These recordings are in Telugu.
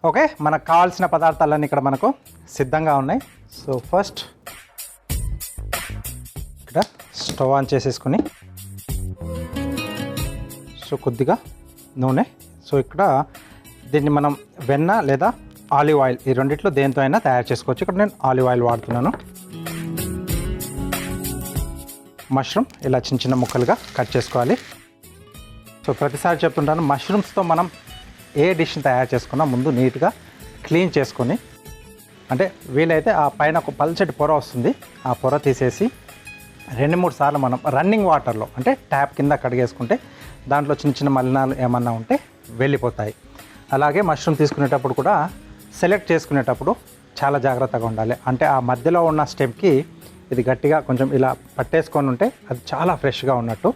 ఓకే, మనకు కావాల్సిన పదార్థాలన్నీ ఇక్కడ మనకు సిద్ధంగా ఉన్నాయి. సో ఫస్ట్ ఇక్కడ స్టవ్ ఆన్ చేసేసుకొని సో కొద్దిగా నూనె. సో ఇక్కడ దీన్ని మనం వెన్న లేదా ఆలివ్ ఆయిల్ ఈ రెండిట్లో దేంతో అయినా తయారు చేసుకోవచ్చు. ఇక్కడ నేను ఆలివ్ ఆయిల్ వాడుతున్నాను. మష్రూమ్ ఇలా చిన్న చిన్న ముక్కలుగా కట్ చేసుకోవాలి. సో ప్రతిసారి చెప్తుంటాను, మష్రూమ్స్తో మనం ఏ డిష్ని తయారు చేసుకున్నా ముందు నీట్గా క్లీన్ చేసుకొని, అంటే వీలైతే ఆ పైన ఒక పల్చటి పొర వస్తుంది, ఆ పొర తీసేసి 2-3 సార్లు మనం రన్నింగ్ వాటర్లో అంటే ట్యాప్ కింద కడిగేసుకుంటే దాంట్లో చిన్న చిన్న మలినాలు ఏమన్నా ఉంటే వెళ్ళిపోతాయి. అలాగే మష్రూమ్ తీసుకునేటప్పుడు కూడా సెలెక్ట్ చేసుకునేటప్పుడు చాలా జాగ్రత్తగా ఉండాలి. అంటే ఆ మధ్యలో ఉన్న స్టెమ్కి ఇది గట్టిగా కొంచెం ఇలా పట్టేసుకొని ఉంటే అది చాలా ఫ్రెష్గా ఉన్నట్టు.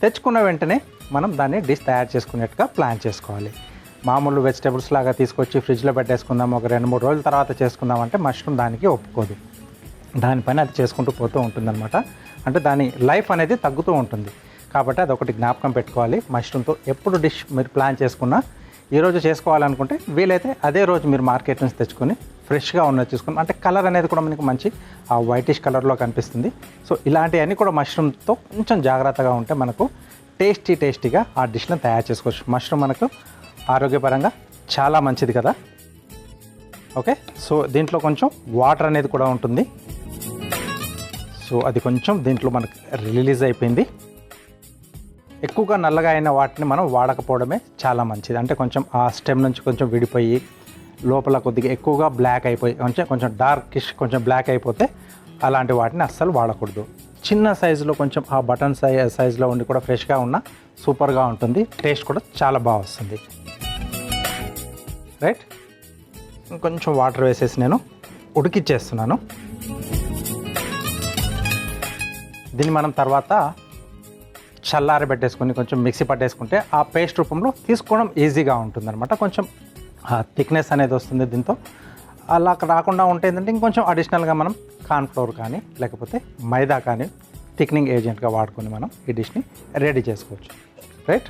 తెచ్చుకున్న వెంటనే మనం దాన్ని డిష్ తయారు చేసుకునేట్టుగా ప్లాన్ చేసుకోవాలి. మామూలు వెజిటేబుల్స్ లాగా తీసుకొచ్చి ఫ్రిడ్జ్లో పెట్టేసుకుందాం, ఒక 2-3 రోజుల తర్వాత చేసుకుందాం అంటే మష్రూమ్ దానికి ఒప్పుకోదు. దానిపైన అది చేసుకుంటూ పోతూ ఉంటుందన్నమాట. అంటే దాని లైఫ్ అనేది తగ్గుతూ ఉంటుంది. కాబట్టి అదొకటి జ్ఞాపకం పెట్టుకోవాలి. మష్రూమ్తో ఎప్పుడు డిష్ మీరు ప్లాన్ చేసుకున్నా, ఈరోజు చేసుకోవాలనుకుంటే వీలైతే అదే రోజు మీరు మార్కెట్ నుంచి తెచ్చుకొని ఫ్రెష్గా ఉన్నది చూసుకుని, అంటే కలర్ అనేది కూడా మనకు మంచి ఆ వైటిష్ కలర్లో కనిపిస్తుంది. సో ఇలాంటివన్నీ కూడా మష్రూమ్తో కొంచెం జాగ్రత్తగా ఉంటే మనకు టేస్టీగా ఆ డిష్లను తయారు చేసుకోవచ్చు. మష్రూమ్ మనకు ఆరోగ్యపరంగా చాలా మంచిది కదా. ఓకే, సో దీంట్లో కొంచెం వాటర్ అనేది కూడా ఉంటుంది. సో అది కొంచెం దీంట్లో మనకు రిలీజ్ అయిపోయింది. ఎక్కువగా నల్లగా అయిన వాటిని మనం వాడకపోవడమే చాలా మంచిది. అంటే కొంచెం ఆ స్టెమ్ నుంచి కొంచెం విడిపోయి లోపల కొద్దిగా ఎక్కువగా బ్లాక్ అయిపోయి కొంచెం డార్కిష్ కొంచెం బ్లాక్ అయిపోతే అలాంటి వాటిని అస్సలు వాడకూడదు. చిన్న సైజులో కొంచెం ఆ బటన్ సైజులో ఉండి కూడా ఫ్రెష్గా ఉన్న సూపర్గా ఉంటుంది. టేస్ట్ కూడా చాలా బాగా వస్తుంది. రైట్, కొంచెం వాటర్ వేసేసి నేను ఉడికిచ్చేస్తున్నాను. దీన్ని మనం తర్వాత చల్లారబెట్టేసుకొని కొంచెం మిక్సీ పట్టేసుకుంటే ఆ పేస్ట్ రూపంలో తీసుకోవడం ఈజీగా ఉంటుందన్నమాట. కొంచెం థిక్నెస్ అనేది వస్తుంది దీంతో. అలా రాకుండా ఉంటే ఏంటంటే ఇంకొంచెం అడిషనల్గా మనం కార్న్ఫ్లోర్ కానీ లేకపోతే మైదా కానీ థిక్నింగ్ ఏజెంట్గా వాడుకొని మనం ఈ డిష్ని రెడీ చేసుకోవచ్చు. రైట్,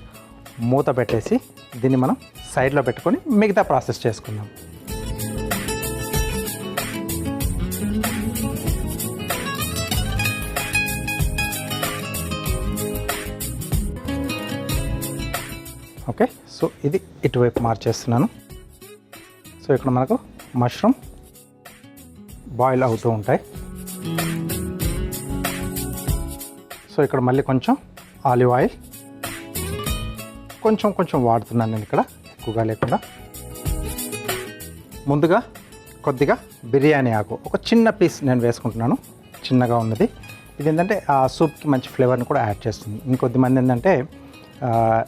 మూత పెట్టేసి దీన్ని మనం సైడ్లో పెట్టుకొని మిగతా ప్రాసెస్ చేసుకుందాం. ఓకే, సో ఇది ఇటువైపు మార్చేస్తున్నాను. సో ఇక్కడ మనకు మష్రూమ్ బాయిల్ అవుతూ ఉంటాయి. సో ఇక్కడ మళ్ళీ కొంచెం ఆలివ్ ఆయిల్ కొంచెం వాడుతున్నాను నేను ఇక్కడ, ఎక్కువగా లేకుండా. ముందుగా కొద్దిగా బిర్యానీ ఆకు ఒక చిన్న పీస్ నేను వేసుకుంటున్నాను, చిన్నగా ఉన్నది. ఇది ఏంటంటే ఆ సూప్కి మంచి ఫ్లేవర్ని కూడా యాడ్ చేస్తుంది. ఇంకొద్ది మంది ఏంటంటే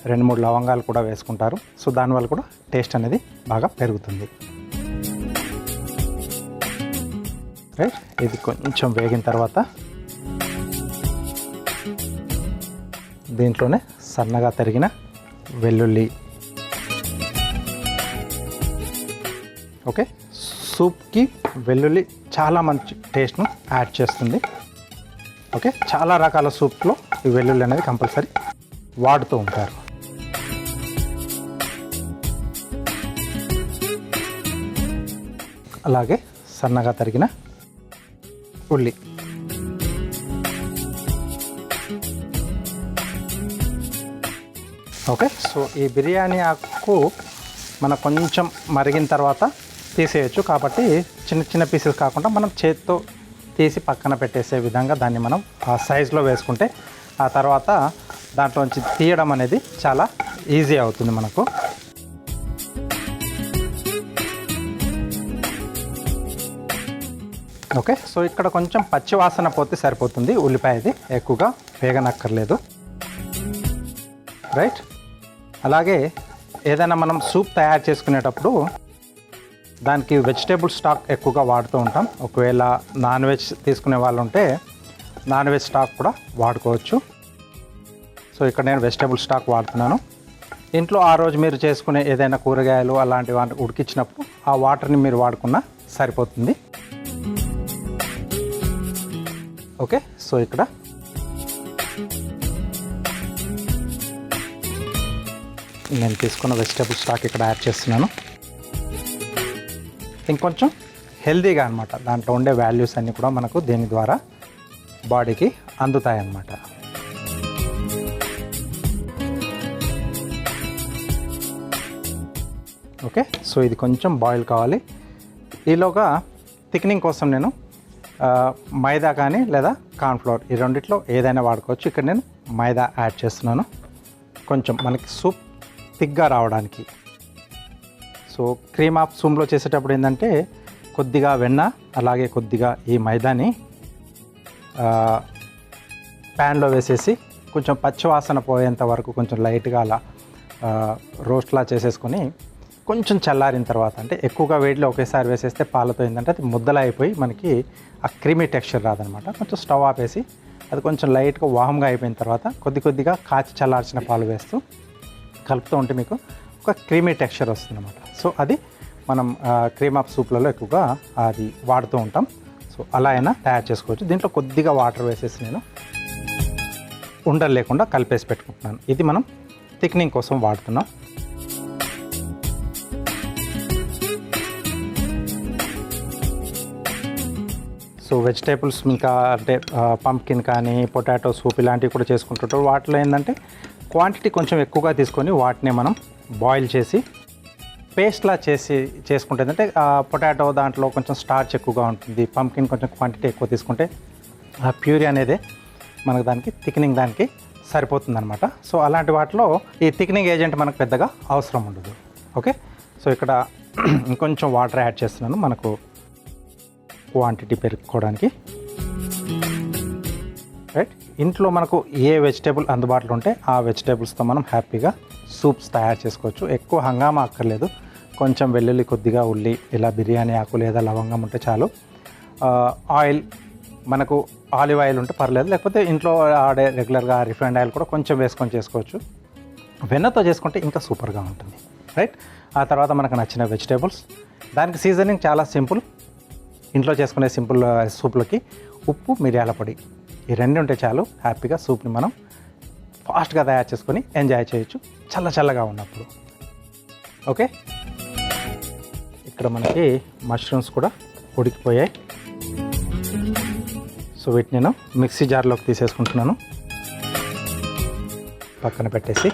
2-3 లవంగాలు కూడా వేసుకుంటారు. సో దానివల్ల కూడా టేస్ట్ అనేది బాగా పెరుగుతుంది. రైట్, ఇది కొంచెం వేగిన తర్వాత దీంట్లోనే సన్నగా తరిగిన వెల్లుల్లి. ఓకే, సూప్కి వెల్లుల్లి చాలా మంచి టేస్ట్ను యాడ్ చేస్తుంది. ఓకే, చాలా రకాల సూప్లో ఈ వెల్లుల్లి అనేది కంపల్సరీ వాడుతూ ఉంటారు. అలాగే సన్నగా తరిగిన ఉల్లి. ఓకే, సో ఈ బిర్యానీ ఆకు మనం కొంచెం మరిగిన తర్వాత తీసేయచ్చు. కాబట్టి చిన్న పీసెస్ కాకుండా మనం చేతితో తీసి పక్కన పెట్టేసే విధంగా దాన్ని మనం ఆ సైజులో వేసుకుంటే ఆ తర్వాత దాంట్లోంచి తీయడం అనేది చాలా ఈజీ అవుతుంది మనకు. ఓకే, సో ఇక్కడ కొంచెం పచ్చి వాసన పోతే సరిపోతుంది. ఉల్లిపాయది ఎక్కువగా వేగనక్కర్లేదు. రైట్, అలాగే ఏదైనా మనం సూప్ తయారు చేసుకునేటప్పుడు దానికి వెజిటేబుల్ స్టాక్ ఎక్కువగా వాడుతూ ఉంటాం. ఒకవేళ నాన్ వెజ్ తీసుకునే వాళ్ళు ఉంటే నాన్ వెజ్ స్టాక్ కూడా వాడుకోవచ్చు. సో ఇక్కడ నేను వెజిటేబుల్ స్టాక్ వాడుతున్నాను. ఇంట్లో ఆ రోజు మీరు చేసుకునే ఏదైనా కూరగాయలు అలాంటి వాటిని ఉడికించినప్పుడు ఆ వాటర్ని మీరు వాడుకున్నా సరిపోతుంది. ఓకే, సో ఇక్కడ నేను తీసుకున్న వెజిటేబుల్ స్టాక్ ఇక్కడ యాడ్ చేస్తున్నాను. ఇంకొంచెం హెల్తీగా అనమాట. దాంట్లో ఉండే వాల్యూస్ అన్నీ కూడా మనకు దీని ద్వారా బాడీకి అందుతాయి అన్నమాట. ఓకే, సో ఇది కొంచెం బాయిల్ కావాలి. ఈలోగా థిక్నింగ్ కోసం నేను మైదా కానీ లేదా కార్న్ఫ్లోర్ ఈ రెండిట్లో ఏదైనా వాడుకోవచ్చు. ఇక్కడ నేను మైదా యాడ్ చేస్తున్నాను కొంచెం మనకి సూప్ థిక్గా రావడానికి. సో క్రీమ్ ఆఫ్ సూప్లో చేసేటప్పుడు ఏంటంటే కొద్దిగా వెన్న అలాగే కొద్దిగా ఈ మైదాని ప్యాన్లో వేసేసి కొంచెం పచ్చివాసన పోయేంత వరకు కొంచెం లైట్గా అలా రోస్ట్లా చేసేసుకొని కొంచెం చల్లారిన తర్వాత, అంటే ఎక్కువగా వేడిలో ఒకేసారి వేసేస్తే పాలతో ఏంటంటే అది ముద్దలా అయిపోయి మనకి ఆ క్రీమీ టెక్స్చర్ రాదనమాట. కొంచెం స్టవ్ ఆపేసి అది కొంచెం లైట్గా వామ్గా అయిపోయిన తర్వాత కొద్దిగా కాచి చల్లార్చిన పాలు వేస్తూ కలుపుతూ ఉంటే మీకు ఒక క్రీమీ టెక్స్చర్ వస్తుందన్నమాట. సో అది మనం క్రీమ్ ఆఫ్ సూప్లలో ఎక్కువగా అది వాడుతూ ఉంటాం. సో అలా అయినా తయారు చేసుకోవచ్చు. దీంట్లో కొద్దిగా వాటర్ వేసేసి నేను ఉండలు లేకుండా కలిపేసి పెట్టుకుంటున్నాను. ఇది మనం థిక్నింగ్ కోసం వాడుతున్నాం. సో వెజిటేబుల్స్ ఇంకా అంటే పంప్కిన్ కానీ పొటాటో సూప్ ఇలాంటివి కూడా చేసుకుంటుంటారు. వాటిలో ఏంటంటే క్వాంటిటీ కొంచెం ఎక్కువగా తీసుకొని వాటిని మనం బాయిల్ చేసి పేస్ట్లా చేసుకుంటే ఏంటంటే పొటాటో దాంట్లో కొంచెం స్టార్చ్ ఎక్కువగా ఉంటుంది. పంప్కిన్ కొంచెం క్వాంటిటీ ఎక్కువ తీసుకుంటే ఆ ప్యూరీ అనేది మనకు దానికి థిక్నింగ్ దానికి సరిపోతుందన్నమాట. సో అలాంటి వాటిలో ఈ థిక్నింగ్ ఏజెంట్ మనకు పెద్దగా అవసరం ఉండదు. ఓకే, సో ఇక్కడ ఇంకొంచెం వాటర్ యాడ్ చేస్తున్నాను మనకు క్వాంటిటీ పెరుగుకోవడానికి. రైట్, ఇంట్లో మనకు ఏ వెజిటేబుల్ అందుబాటులో ఉంటే ఆ వెజిటేబుల్స్తో మనం హ్యాపీగా సూప్స్ తయారు చేసుకోవచ్చు. ఎక్కువ హంగామా అక్కర్లేదు. కొంచెం వెల్లుల్లి, కొద్దిగా ఉల్లి, ఇలా బిర్యానీ ఆకు లేదా లవంగం ఉంటే చాలు. ఆయిల్ మనకు ఆలివ్ ఆయిల్ ఉంటే పర్లేదు, లేకపోతే ఇంట్లో ఆడే రెగ్యులర్గా రిఫైండ్ ఆయిల్ కూడా కొంచెం వేసుకొని చేసుకోవచ్చు. వెన్నతో చేసుకుంటే ఇంకా సూపర్గా ఉంటుంది. రైట్, ఆ తర్వాత మనకు నచ్చిన వెజిటేబుల్స్. దానికి సీజనింగ్ చాలా సింపుల్. ఇంట్లో చేసుకునే సింపుల్ సూప్లకి ఉప్పు, మిరియాల పొడి ఈ రెండు ఉంటే చాలు. హ్యాపీగా సూప్ని మనం ఫాస్ట్గా తయారు చేసుకొని ఎంజాయ్ చేయొచ్చు చల్లగా ఉన్నప్పుడు. ఓకే, ఇక్కడ మనకి మష్రూమ్స్ కూడా ఉడికిపోయాయి. సో వీటిని నేను మిక్సీ జార్లోకి తీసేసుకుంటున్నాను. పక్కన పెట్టేసి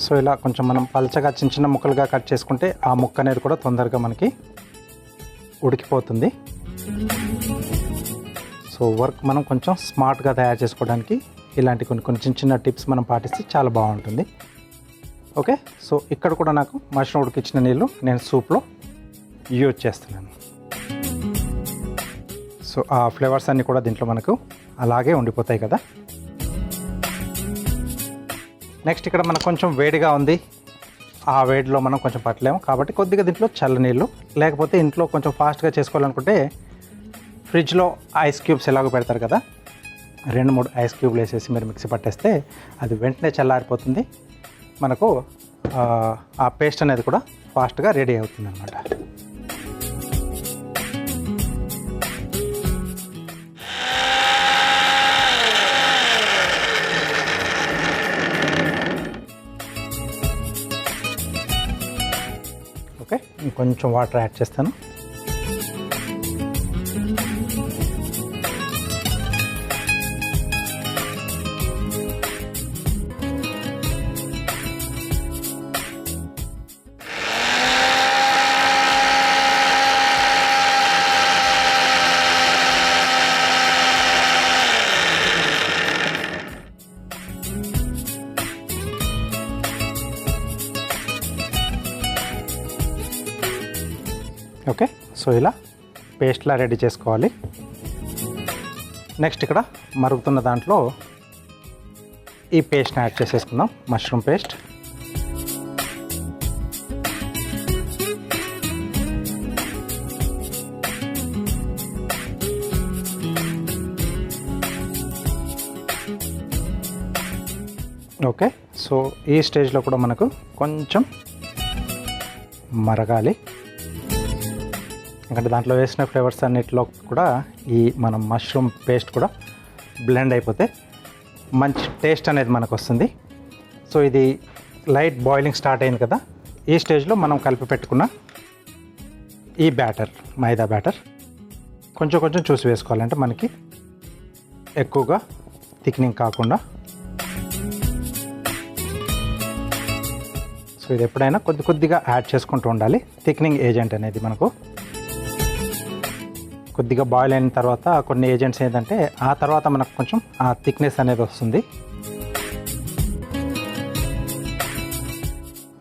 సో ఇలా కొంచెం మనం పలచగా చిన్న ముక్కలుగా కట్ చేసుకుంటే ఆ ముక్క అనేది కూడా తొందరగా మనకి ఉడికిపోతుంది. సో వర్క్ మనం కొంచెం స్మార్ట్గా తయారు చేసుకోవడానికి ఇలాంటి కొన్ని చిన్న టిప్స్ మనం పాటిస్తే చాలా బాగుంటుంది. ఓకే, సో ఇక్కడ కూడా నాకు మష్రూమ్ ఉడికించిన నీళ్ళు నేను సూప్లో యూజ్ చేస్తున్నాను. సో ఆ ఫ్లేవర్స్ అన్నీ కూడా దీంట్లో మనకు అలాగే ఉండిపోతాయి కదా. నెక్స్ట్ ఇక్కడ మనకు కొంచెం వేడిగా ఉంది. ఆ వేడిలో మనం కొంచెం పట్టలేము కాబట్టి కొద్దిగా దీంట్లో చల్లనీళ్ళు, లేకపోతే ఇంట్లో కొంచెం ఫాస్ట్గా చేసుకోవాలనుకుంటే ఫ్రిడ్జ్లో ఐస్ క్యూబ్స్ ఎలాగో పెడతారు కదా, 2-3 ఐస్ క్యూబ్లు వేసేసి మీరు మిక్సీ పట్టేస్తే అది వెంటనే చల్లారిపోతుంది. మనకు ఆ పేస్ట్ అనేది కూడా ఫాస్ట్గా రెడీ అవుతుంది అన్నమాట. ఓకే, ఇంకొంచెం వాటర్ యాడ్ చేస్తాను. ఓకే, సో ఇలా పేస్ట్లా రెడీ చేసుకోవాలి. నెక్స్ట్ ఇక్కడ మరుగుతున్న దాంట్లో ఈ పేస్ట్ని యాడ్ చేసేసుకుందాం, మష్రూమ్ పేస్ట్. ఓకే, సో ఈ స్టేజ్లో కూడా మనకు కొంచెం మరగాలి. ఎందుకంటే దాంట్లో వేసిన ఫ్లేవర్స్ అన్నిటిలో కూడా ఈ మనం మష్రూమ్ పేస్ట్ కూడా బ్లెండ్ అయిపోతే మంచి టేస్ట్ అనేది మనకు వస్తుంది. సో ఇది లైట్ బాయిలింగ్ స్టార్ట్ అయింది కదా, ఈ స్టేజ్లో మనం కలిపి పెట్టుకున్న ఈ బ్యాటర్, మైదా బ్యాటర్ కొంచెం కొంచెం చూసి వేసుకోవాలంటే మనకి ఎక్కువగా థిక్నింగ్ కాకుండా. సో ఇది ఎప్పుడైనా కొద్ది కొద్దిగా యాడ్ చేసుకుంటూ ఉండాలి. థిక్నింగ్ ఏజెంట్ అనేది మనకు కొద్దిగా బాయిల్ అయిన తర్వాత కొన్ని ఏజెంట్స్ ఏంటంటే ఆ తర్వాత మనకు కొంచెం ఆ థిక్నెస్ అనేది వస్తుంది.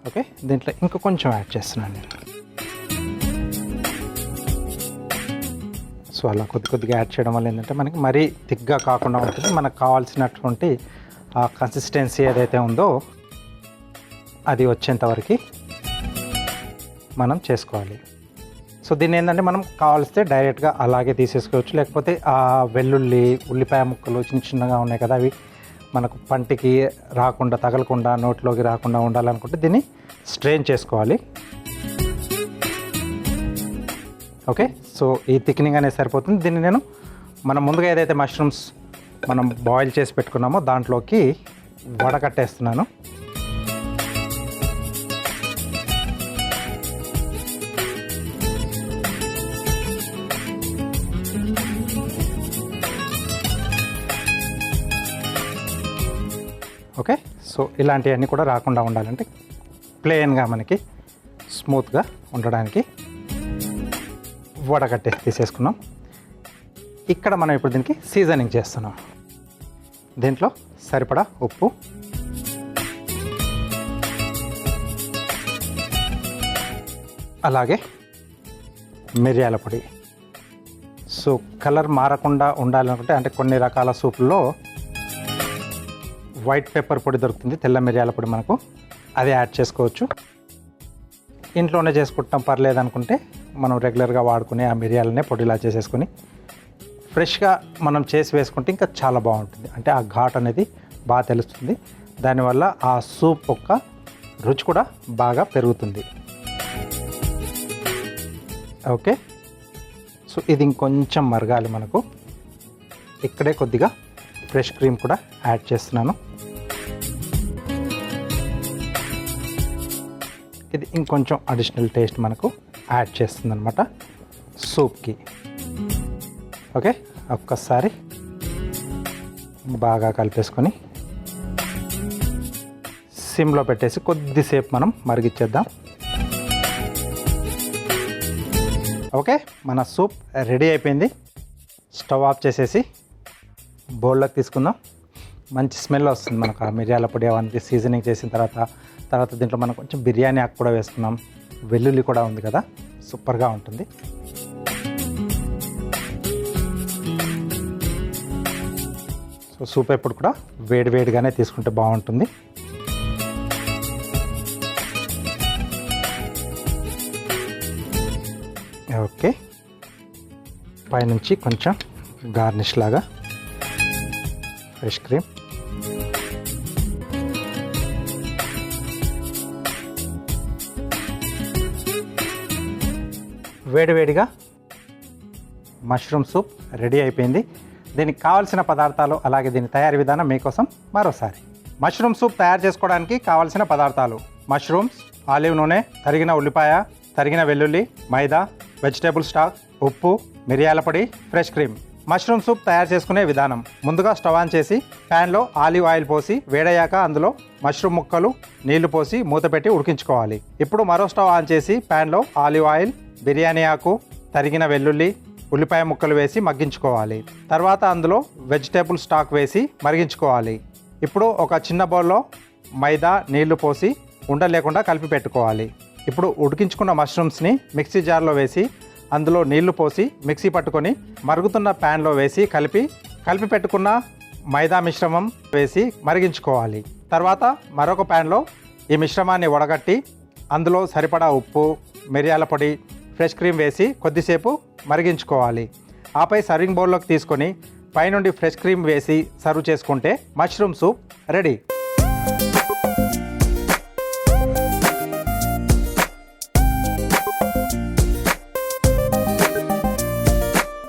ఓకే, దీంట్లో ఇంకా కొంచెం యాడ్ చేస్తున్నాను నేను. సో అలా కొద్ది కొద్దిగా యాడ్ చేయడం వల్ల ఏంటంటే మనకి మరీ థిక్గా కాకుండా ఉంటుంది. మనకు కావాల్సినటువంటి ఆ కన్సిస్టెన్సీ ఏదైతే ఉందో అది వచ్చేంతవరకు మనం చేసుకోవాలి. సో దీన్ని ఏంటంటే మనం కావాల్సితే డైరెక్ట్గా అలాగే తీసేసుకోవచ్చు, లేకపోతే ఆ వెల్లుల్లి, ఉల్లిపాయ ముక్కలు చిన్న చిన్నగా ఉన్నాయి కదా, అవి మనకు పంటికి రాకుండా, తగలకుండా, నోట్లోకి రాకుండా ఉండాలనుకుంటే దీన్ని స్ట్రెయిన్ చేసుకోవాలి. ఓకే, సో ఈ థిక్నింగ్ అనేది సరిపోతుంది. దీన్ని నేను మనం ముందుగా ఏదైతే మష్రూమ్స్ మనం బాయిల్ చేసి పెట్టుకున్నామో దాంట్లోకి వడకట్టేస్తున్నాను. ఓకే, సో ఇలాంటివన్నీ కూడా రాకుండా ఉండాలంటే ప్లెయిన్గా మనకి స్మూత్గా ఉండడానికి వడకట్టే తీసేసుకున్నాం. ఇక్కడ మనం ఇప్పుడు దీనికి సీజనింగ్ చేస్తున్నాం. దీంట్లో సరిపడా ఉప్పు, అలాగే మిరియాల పొడి. సో కలర్ మారకుండా ఉండాలనుకుంటే అంటే కొన్ని రకాల సూపుల్లో వైట్ పెప్పర్ పొడి దొరుకుతుంది, తెల్ల మిరియాల పొడి, మనకు అది యాడ్ చేసుకోవచ్చు. ఇంట్లోనే చేసుకుంటాం పర్లేదు అనుకుంటే మనం రెగ్యులర్గా వాడుకునే ఆ మిరియాలనే పొడిలా చేసేసుకొని ఫ్రెష్గా మనం చేసి వేసుకుంటే ఇంకా చాలా బాగుంటుంది. అంటే ఆ ఘాట్ అనేది బాగా తెలుస్తుంది, దానివల్ల ఆ సూప్ యొక్క రుచి కూడా బాగా పెరుగుతుంది. ఓకే, సో ఇది ఇంకొంచెం మరగాలి మనకు. ఇక్కడే కొద్దిగా ఫ్రెష్ క్రీమ్ కూడా యాడ్ చేస్తున్నాను. ఇది ఇంకొంచెం అడిషనల్ టేస్ట్ మనకు యాడ్ చేస్తుంది అనమాట సూప్కి. ఓకే, ఒక్కసారి బాగా కలిపేసుకొని సిమ్లో పెట్టేసి కొద్దిసేపు మనం మరిగిచ్చేద్దాం. ఓకే, మన సూప్ రెడీ అయిపోయింది. స్టవ్ ఆఫ్ చేసేసి బౌల్లోకి తీసుకుందాం. మంచి స్మెల్ వస్తుంది మనకు ఆ మిరియాల పొడి అవన్నీ సీజనింగ్ చేసిన తర్వాత దీంట్లో మనం కొంచెం బిర్యానీ ఆకు కూడా వేసుకున్నాం, వెల్లుల్లి కూడా ఉంది కదా, సూపర్గా ఉంటుంది. సో సూప్ ఎప్పుడు కూడా వేడిగానే తీసుకుంటే బాగుంటుంది. ఓకే, పైనుంచి కొంచెం గార్నిష్ లాగా ఫ్రెష్ క్రీమ్. వేడిగా మష్రూమ్ సూప్ రెడీ అయిపోయింది. దీనికి కావాల్సిన పదార్థాలు అలాగే దీని తయారీ విధానం మీకోసం మరోసారి. మష్రూమ్ సూప్ తయారు చేసుకోవడానికి కావాల్సిన పదార్థాలు: మష్రూమ్స్, ఆలివ్ నూనె, తరిగిన ఉల్లిపాయ, తరిగిన వెల్లుల్లి, మైదా, వెజిటేబుల్ స్టాక్, ఉప్పు, మిరియాల పొడి, ఫ్రెష్ క్రీమ్. మష్రూమ్ సూప్ తయారు చేసుకునే విధానం: ముందుగా స్టవ్ ఆన్ చేసి ప్యాన్లో ఆలివ్ ఆయిల్ పోసి వేడయ్యాక అందులో మష్రూమ్ ముక్కలు, నీళ్లు పోసి మూత పెట్టి ఉడికించుకోవాలి. ఇప్పుడు మరో స్టవ్ ఆన్ చేసి ప్యాన్లో ఆలివ్ ఆయిల్, బిర్యానీ ఆకు, తరిగిన వెల్లుల్లి, ఉల్లిపాయ ముక్కలు వేసి మగ్గించుకోవాలి. తర్వాత అందులో వెజిటేబుల్ స్టాక్ వేసి మరిగించుకోవాలి. ఇప్పుడు ఒక చిన్న బౌల్లో మైదా, నీళ్లు పోసి ఉండలు లేకుండా కలిపి పెట్టుకోవాలి. ఇప్పుడు ఉడికించుకున్న మష్రూమ్స్ని మిక్సీ జార్లో వేసి అందులో నీళ్లు పోసి మిక్సీ పట్టుకొని మరుగుతున్న ప్యాన్లో వేసి కలిపి పెట్టుకున్న మైదా మిశ్రమం వేసి మరిగించుకోవాలి. తర్వాత మరొక ప్యాన్లో ఈ మిశ్రమాన్ని వడగట్టి అందులో సరిపడా ఉప్పు, మిరియాల పొడి, ఫ్రెష్ క్రీమ్ వేసి కొద్దిసేపు మరిగించుకోవాలి. ఆపై సర్వింగ్ బౌల్లోకి తీసుకొని పైనుండి ఫ్రెష్ క్రీమ్ వేసి సర్వ్ చేసుకుంటే మష్రూమ్ సూప్ రెడీ.